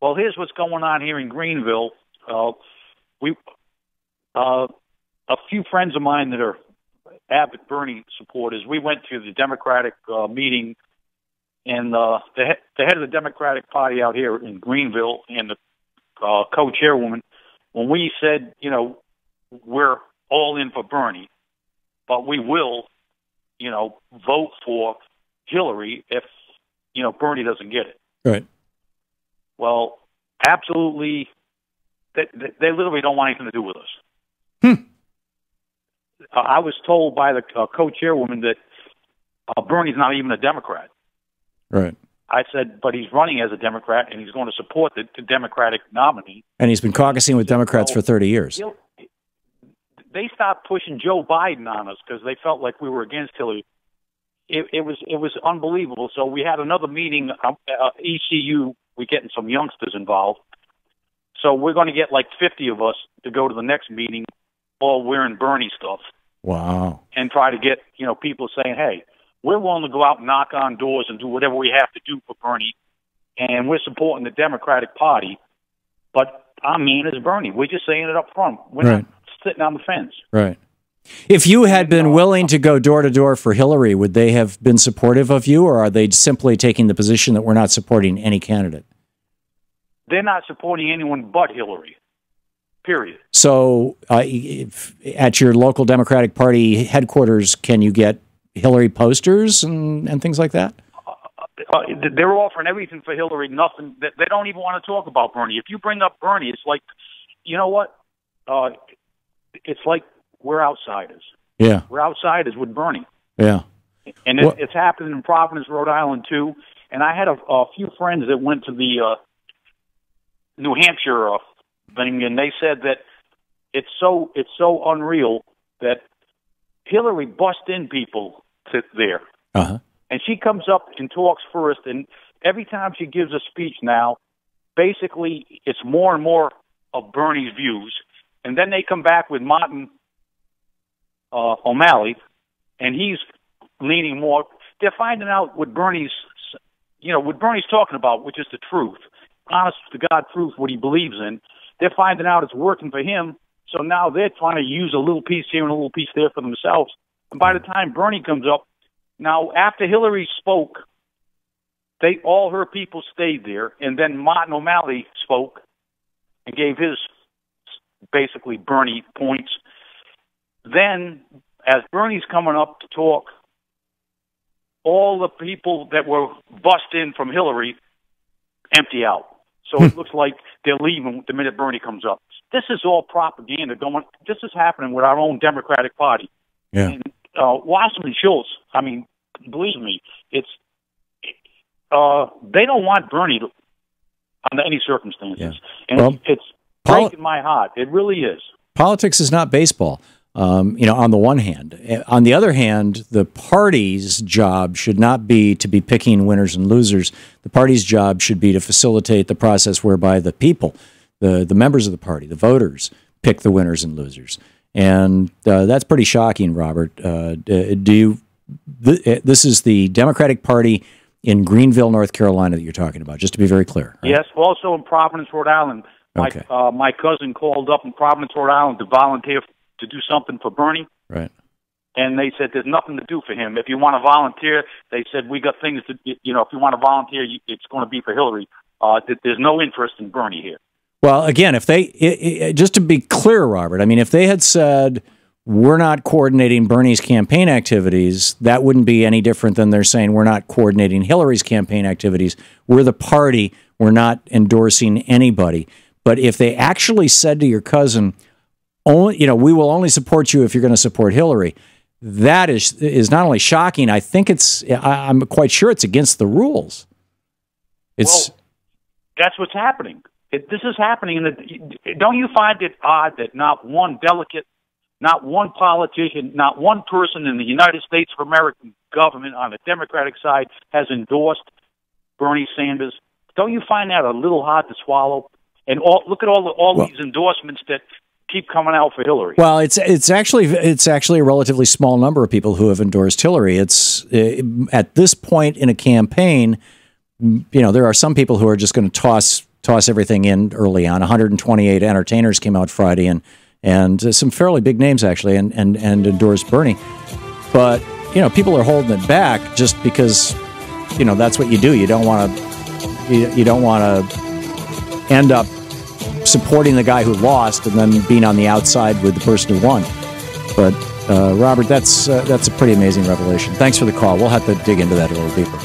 Well, here's what's going on here in Greenville. We a few friends of mine that are avid Bernie supporters, we went to the Democratic meeting, and the head of the Democratic Party out here in Greenville and the co-chairwoman, when we said, we're all in for Bernie, but we will, vote for Hillary if, Bernie doesn't get it. Right. Well, absolutely, they literally don't want anything to do with us. I was told by the co-chairwoman that Bernie's not even a Democrat. Right. I said, but he's running as a Democrat, and he's going to support the Democratic nominee. And he's been caucusing with Democrats for 30 years. They stopped pushing Joe Biden on us because they felt like we were against Hillary. It was unbelievable. So we had another meeting, ECU. We're getting some youngsters involved. So we're going to get like 50 of us to go to the next meeting, all wearing Bernie stuff. Wow. And try to get, people saying, hey, we're willing to go out and knock on doors and do whatever we have to do for Bernie, and we're supporting the Democratic Party, but I mean as Bernie. We're just saying it up front. We're not sitting on the fence. Right. If you had been willing to go door to door for Hillary, would they have been supportive of you, or are they simply taking the position that we're not supporting any candidate? They're not supporting anyone but Hillary, period. So at your local Democratic Party headquarters, can you get Hillary posters and things like that? They're offering everything for Hillary, nothing. They don't even want to talk about Bernie. If you bring up Bernie, it's like, you know what? It's like we're outsiders. Yeah. We're outsiders with Bernie. Yeah. And it's happening in Providence, Rhode Island, too. And I had a few friends that went to the New Hampshire thing, and they said that it's so unreal that Hillary bust in people there. Uh-huh. And she comes up and talks first, and every time she gives a speech now, basically it's more and more of Bernie's views. And then they come back with Martin O'Malley, and he's leaning more. They're finding out what Bernie's talking about, which is the truth. Honest to God truth, what he believes in. They're finding out it's working for him. So now they're trying to use a little piece here and a little piece there for themselves. And by the time Bernie comes up, now after Hillary spoke, all her people stayed there, and then Martin O'Malley spoke and gave his basically Bernie points. Then, as Bernie's coming up to talk, all the people that were bussed in from Hillary empty out. So it looks like they're leaving the minute Bernie comes up. This is all propaganda going. This is happening with our own Democratic Party. Yeah. And Wasserman and Schultz, I mean, believe me, it's they don't want Bernie under any circumstances. Yeah. And it's breaking my heart. It really is. Politics is not baseball. On the one hand. On the other hand, the party's job should not be to be picking winners and losers. The party's job should be to facilitate the process whereby the people, the members of the party, the voters, pick the winners and losers. And that's pretty shocking, Robert. This is the Democratic Party in Greenville, North Carolina that you're talking about, just to be very clear. Right? Yes, also in Providence, Rhode Island. Okay. My cousin called up in Providence, Rhode Island to volunteer to do something for Bernie. Right. And they said there's nothing to do for him. If you want to volunteer, they said we got things to, if you want to volunteer, it's going to be for Hillary. There's no interest in Bernie here. Well, again, if they, just to be clear, Robert, I mean, if they had said, we're not coordinating Bernie's campaign activities, that wouldn't be any different than they're saying we're not coordinating Hillary's campaign activities. We're the party. We're not endorsing anybody. But if they actually said to your cousin, we will only support you if you're going to support Hillary, that is not only shocking, I think I'm quite sure it's against the rules. Well, that's what's happening. This is happening. Don't you find it odd that not one delegate, not one politician, not one person in the United States of American government on the Democratic side has endorsed Bernie Sanders? Don't you find that a little hard to swallow? And look at all these endorsements that keep coming out for Hillary. Well, it's actually a relatively small number of people who have endorsed Hillary. It's at this point in a campaign, there are some people who are just going to toss toss everything in early on. 128 entertainers came out Friday, and some fairly big names actually, and endorsed Bernie. But people are holding it back just because that's what you do. You don't want to end up supporting the guy who lost and then being on the outside with the person who won. But Robert, that's a pretty amazing revelation. Thanks for the call. We'll have to dig into that a little deeper.